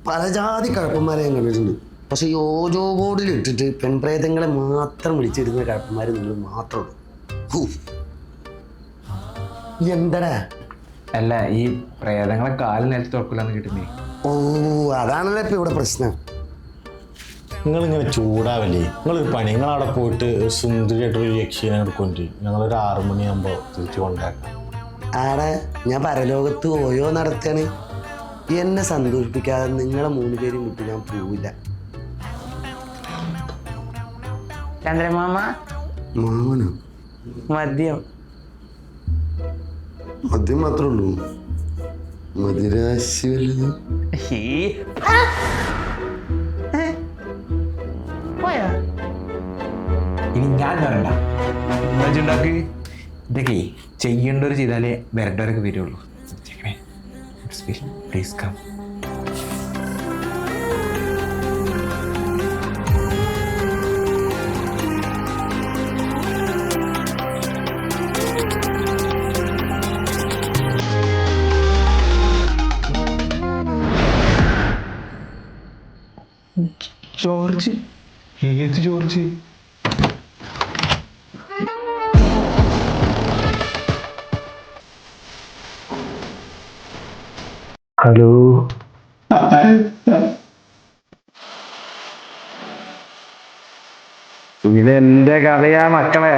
പല ജാതി കഴപ്പന്മാരെ ഞാൻ കണ്ടിട്ടുണ്ട്. പക്ഷെ ഈ ഓജോ ബോർഡിൽ ഇട്ടിട്ട് പെൺപ്രേതങ്ങളെ മാത്രം വിളിച്ചിരുന്ന കഴപ്പന്മാർ നിങ്ങൾ മാത്രമുള്ളൂ. എന്തടാ? അല്ല, ഈ പ്രേതങ്ങളെ കാല് നിലത്ത് തുറക്കില്ലാന്ന് കിട്ടുന്നേ. ഓ, അതാണല്ലോ ഇപ്പൊ ഇവിടെ പ്രശ്നം. നിങ്ങളിങ്ങനെ ചൂടാവല്ലേ? നിങ്ങളൊരു പണി, നിങ്ങളവിടെ പോയിട്ട് സുന്ദരിയായിട്ടൊരു യക്ഷീനെ എടുക്കൊണ്ട് ഞങ്ങളൊരു 6 മണിയാകുമ്പോൾ തിരിച്ചു കൊണ്ടാക്കാം. ആടെ ഞാൻ പരലോകത്ത് ഓയോ നടത്താണ്. എന്നെ സന്തോഷിപ്പിക്കാതെ നിങ്ങളെ 3 പേരും വിട്ട് ഞാൻ പോവില്ല. ചന്ദ്രമാമ, മാമനോ? മദ്യം. മദ്യം മാത്രമേ ഉള്ളൂ? മദിരാശി വല്ലതും? ഇനി ഞാൻ വരണ്ട. ഉണ്ടാക്കി ഇതൊക്കെ ചെയ്യേണ്ടവർ ചെയ്താലേ വരേണ്ടവരൊക്കെ വരുള്ളൂ. Please come. ജോർജ്? ഏത് ജോർജ്? ഹലോ. ഇതെന്റെ കഥയാ മക്കളെ.